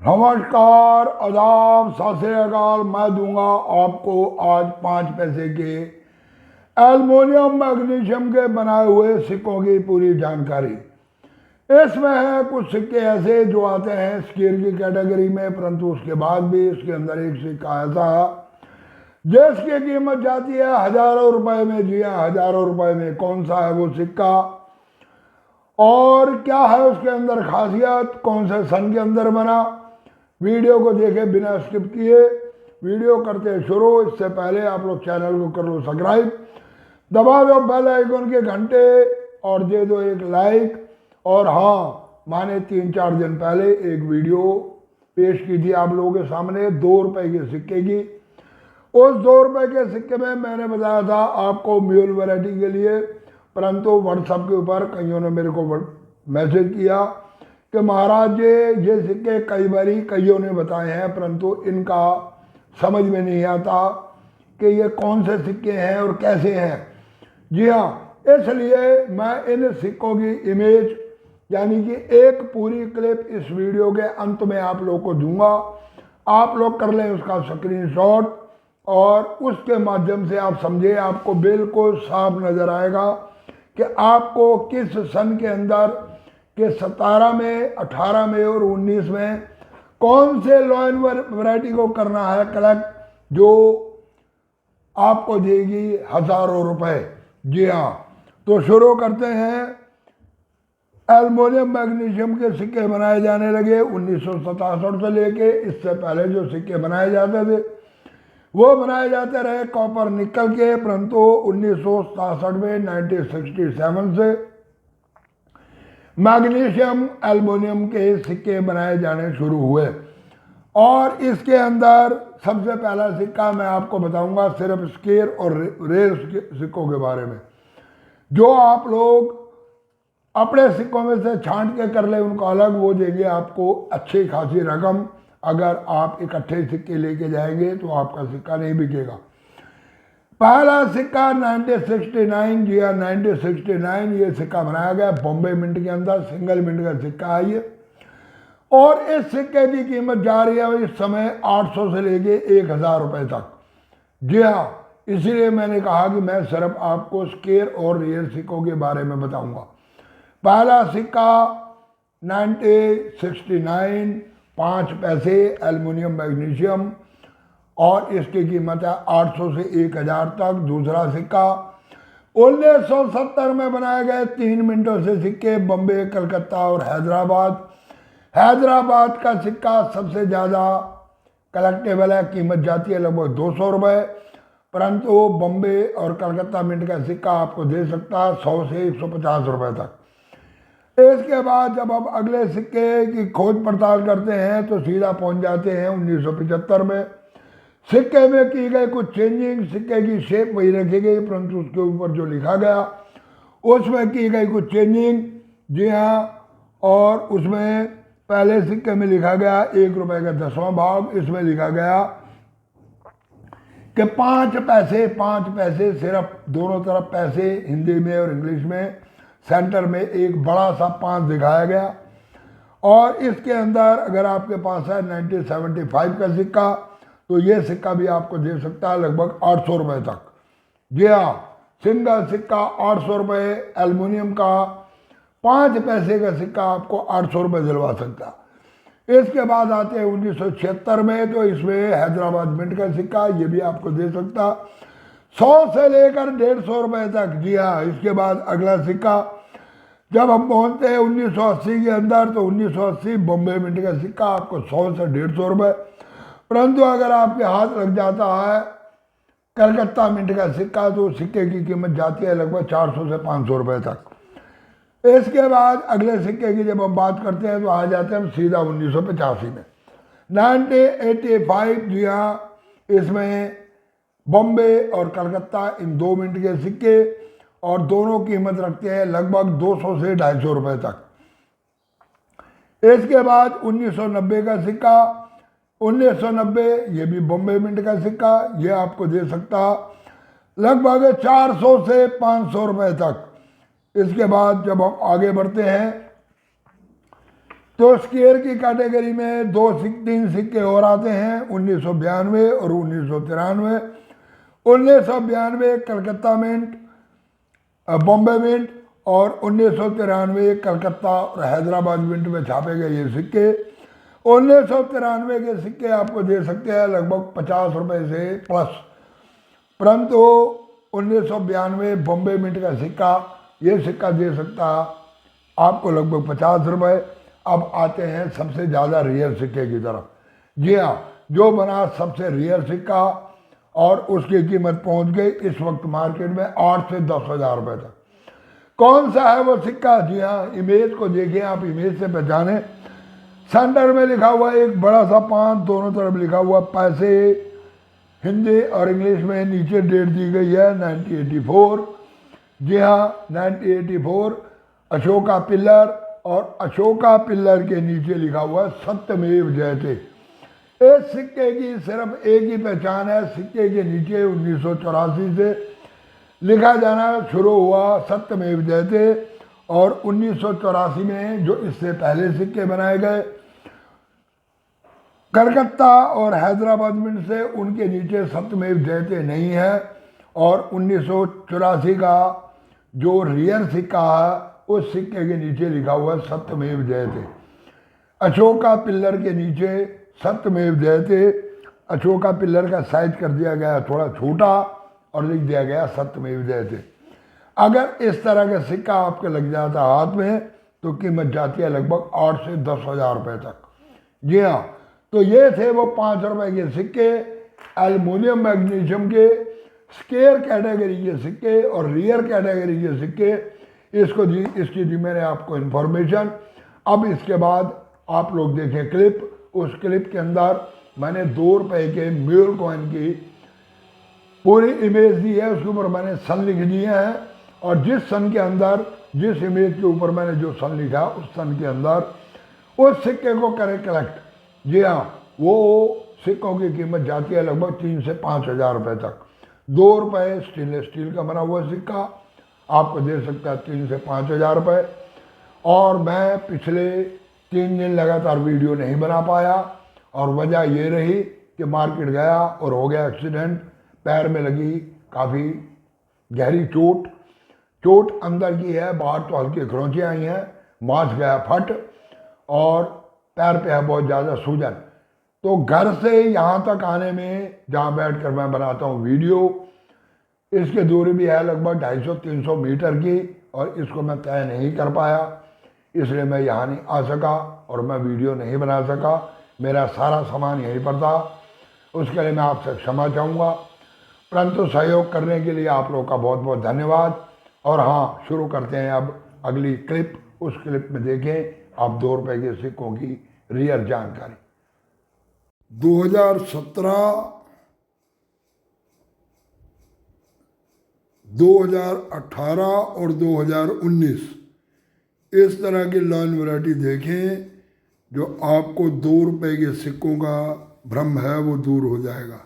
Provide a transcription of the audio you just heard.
नमस्कार, आदाब, सत श्री अकाल। मैं दूंगा आपको आज 5 पैसे के एल्युमिनियम मैग्नीशियम के बनाए हुए सिक्कों की पूरी जानकारी। इसमें है कुछ सिक्के ऐसे जो आते हैं स्केल की कैटेगरी में, परंतु उसके बाद भी इसके अंदर एक सिक्का ऐसा जिसकी कीमत जाती है हजारों रुपए में। जी हाँ, हजारों रुपए में। कौन सा है वो सिक्का और क्या है उसके अंदर खासियत, कौन से सन के अंदर बना, वीडियो को देखे बिना स्किप किए। वीडियो करते शुरू, इससे पहले आप लोग चैनल को कर लो सब्सक्राइब, दबा दो बेल आइकन के घंटे और दे दो एक लाइक। और हाँ, मैंने 3-4 दिन पहले एक वीडियो पेश की थी आप लोगों के सामने 2 रुपए के सिक्के की। उस 2 रुपए के सिक्के में मैंने बताया था आपको म्यूल वैरायटी के लिए, परंतु व्हाट्सएप के ऊपर कईयों ने मेरे को मैसेज किया कि महाराज जी ये सिक्के कई बारी कईयों ने बताए हैं, परंतु इनका समझ में नहीं आता कि ये कौन से सिक्के हैं और कैसे हैं। जी हाँ, इसलिए मैं इन सिक्कों की इमेज यानी कि एक पूरी क्लिप इस वीडियो के अंत में आप लोग को दूंगा। आप लोग कर लें उसका स्क्रीनशॉट और उसके माध्यम से आप समझे, आपको बिल्कुल साफ नजर आएगा कि आपको किस सन के अंदर कि 17 में, 18 में और 19 में कौन से लॉयन वैरायटी को करना है कलेक्ट, जो आपको देगी हजारों रुपए। जी हाँ, तो शुरू करते हैं। एल्युमिनियम मैग्नीशियम के सिक्के बनाए जाने लगे 1967 से लेके। इससे पहले जो सिक्के बनाए जाते थे वो बनाए जाते रहे कॉपर निकल के, परंतु 1967 में 1967 से मैग्नीशियम एल्युमिनियम के सिक्के बनाए जाने शुरू हुए। और इसके अंदर सबसे पहला सिक्का मैं आपको बताऊंगा सिर्फ स्केल और रेल सिक्कों के बारे में, जो आप लोग अपने सिक्कों में से छांट के कर ले उनको अलग, वो देंगे आपको अच्छी खासी रकम। अगर आप इकट्ठे सिक्के लेके जाएंगे तो आपका सिक्का नहीं बिकेगा। पहला सिक्का 1969, जी हाँ 1969 ये सिक्का बनाया गया बॉम्बे मिंट के अंदर, सिंगल मिंट का सिक्का है ये। और इस सिक्के की कीमत जा रही है इस समय 800 से लेके 1000 रुपए तक। जी हाँ, इसीलिए मैंने कहा कि मैं सिर्फ आपको स्केल और रियल सिक्कों के बारे में बताऊंगा। पहला सिक्का 1969, 5 पैसे एल्युमिनियम मैग्नीशियम, और इसकी कीमत है 800 से 1000 तक। दूसरा सिक्का 1970 में बनाए गए 3 मिनटों से सिक्के, बम्बे, कलकत्ता और हैदराबाद। हैदराबाद का सिक्का सबसे ज़्यादा कलेक्टेबल है, कीमत जाती है लगभग 200 रुपये, परंतु बम्बे और कलकत्ता मिंट का सिक्का आपको दे सकता है 100 से 150 रुपये तक। इसके बाद जब आप अगले सिक्के की खोज पड़ताल करते हैं तो सीधा पहुंच जाते हैं 1975 में। सिक्के में की गई कुछ चेंजिंग, सिक्के की शेप वही रखी गई, परंतु उसके ऊपर जो लिखा गया उसमें की गई कुछ चेंजिंग। जी हाँ, और उसमें पहले सिक्के में लिखा गया 1 रुपए का 10वां भाग, इसमें लिखा गया कि 5 पैसे, 5 पैसे सिर्फ, दोनों तरफ पैसे हिंदी में और इंग्लिश में, सेंटर में एक बड़ा सा 5 दिखाया गया। और इसके अंदर अगर आपके पास है 1975 का सिक्का तो ये सिक्का भी आपको दे सकता है लगभग 800 रुपये तक। जी हाँ, सिंगल सिक्का 800 रुपये, एल्युमिनियम का 5 पैसे का सिक्का आपको 800 रुपये दिलवा सकता। इसके बाद आते हैं 1976 में, तो इसमें हैदराबाद मिंट का सिक्का, ये भी आपको दे सकता 100 से लेकर 150 रुपये तक। जी हाँ, इसके बाद अगला सिक्का जब हम पहुंचते हैं 1980 के अंदर, तो 1980 बॉम्बे मिंट का सिक्का आपको 100 से 150 रुपये, परंतु अगर आपके हाथ लग जाता है कलकत्ता मिंट का सिक्का तो सिक्के की कीमत जाती है लगभग 400 से 500 रुपये तक। इसके बाद अगले सिक्के की जब हम बात करते हैं तो आ जाते हैं हम सीधा 1985 में, 1985। जी हाँ, इसमें बॉम्बे और कलकत्ता इन 2 मिनट के सिक्के, और दोनों कीमत रखते हैं लगभग 200 से 250 रुपये तक। इसके बाद 1990 का सिक्का, 1990 ये भी बॉम्बे मिंट का सिक्का, ये आपको दे सकता लगभग 400 से 500 रुपये तक। इसके बाद जब हम आगे बढ़ते हैं तो स्क्वायर की कैटेगरी में 3 सिक्के और आते हैं, 1992 और 1993। 1992 कलकत्ता मिंट, बॉम्बे मिंट, और 1993 कलकत्ता और हैदराबाद मिंट में छापे गए ये सिक्के। 1993 के सिक्के आपको दे सकते हैं लगभग 50 रुपये से प्लस, परंतु 1992 बॉम्बे मिंट का सिक्का, ये सिक्का दे सकता आपको लगभग 50 रुपये। अब आते हैं सबसे ज़्यादा रियल सिक्के की तरफ। जी हाँ, जो बना सबसे रियल सिक्का और उसकी कीमत पहुंच गई इस वक्त मार्केट में 8 से 10 हज़ार रुपये तक। कौन सा है वो सिक्का? जी हाँ, इमेज को देखिए, आप इमेज से पहचाने। सेंटर में लिखा हुआ एक बड़ा सा 5, दोनों तरफ लिखा हुआ पैसे, हिंदी और इंग्लिश में। नीचे डेट दी गई है 1984। जी हाँ, 1984। अशोका पिल्लर, और अशोका पिल्लर के नीचे लिखा हुआ सत्यमेव जयते। इस सिक्के की सिर्फ एक ही पहचान है, सिक्के के नीचे 1984 से लिखा जाना शुरू हुआ सत्यमेव जयते, और 1984 में जो इससे पहले सिक्के बनाए गए कलकत्ता और हैदराबाद मिंट से, उनके नीचे सत्यमेव जयते नहीं है। और 1984 का जो रियल सिक्का है उस सिक्के के नीचे लिखा हुआ सत्यमेव जयते। अशोका पिल्लर के नीचे सत्यमेव जयते। अशोका पिल्लर का साइज कर दिया गया थोड़ा छोटा और लिख दिया गया सत्यमेव जयते। अगर इस तरह का सिक्का आपके लग जाता हाथ में तो कीमत जाती है लगभग 8 से 10 हज़ार रुपये तक। जी हाँ, तो ये थे वो 5 रुपए के सिक्के, एल्युमिनियम मैग्नीशियम के स्क्वायर कैटेगरी के सिक्के और रियर कैटेगरी के सिक्के। इसकी दी मैंने आपको इन्फॉर्मेशन। अब इसके बाद आप लोग देखें क्लिप। उस क्लिप के अंदर मैंने 2 रुपए के म्यूल कॉइन की पूरी इमेज दी है, उसके ऊपर मैंने सन लिख दिए हैं, और जिस सन के अंदर, जिस इमेज के ऊपर मैंने जो सन लिखा उस सन के अंदर उस सिक्के को करें कलेक्ट। जी हाँ, वो सिक्कों की कीमत जाती है लगभग 3 से 5 हज़ार रुपये तक। 2 रुपये स्टेनलेस स्टील का बना हुआ सिक्का आपको दे सकता है 3 से 5 हज़ार रुपये। और मैं पिछले 3 दिन लगातार वीडियो नहीं बना पाया, और वजह ये रही कि मार्केट गया और हो गया एक्सीडेंट। पैर में लगी काफ़ी गहरी चोट अंदर की है, बाहर तो हल्की खरोंचें आई हैं, मांस गया फट, और पैर पे है बहुत ज़्यादा सूजन। तो घर से यहाँ तक आने में, जहाँ बैठ कर मैं बनाता हूँ वीडियो, इसकी दूरी भी है लगभग 250-300 मीटर की, और इसको मैं तय नहीं कर पाया, इसलिए मैं यहाँ नहीं आ सका और मैं वीडियो नहीं बना सका। मेरा सारा सामान यहीं पर था, उसके लिए मैं आपसे क्षमा चाहूँगा, परंतु सहयोग करने के लिए आप लोगों का बहुत बहुत धन्यवाद। और हाँ, शुरू करते हैं अब अगली क्लिप। उस क्लिप में देखें आप 2 रुपए के सिक्कों की रियल जानकारी। 2017, 2018 और 2019 इस तरह की लॉन वैरायटी देखें, जो आपको 2 रुपए के सिक्कों का भ्रम है वो दूर हो जाएगा।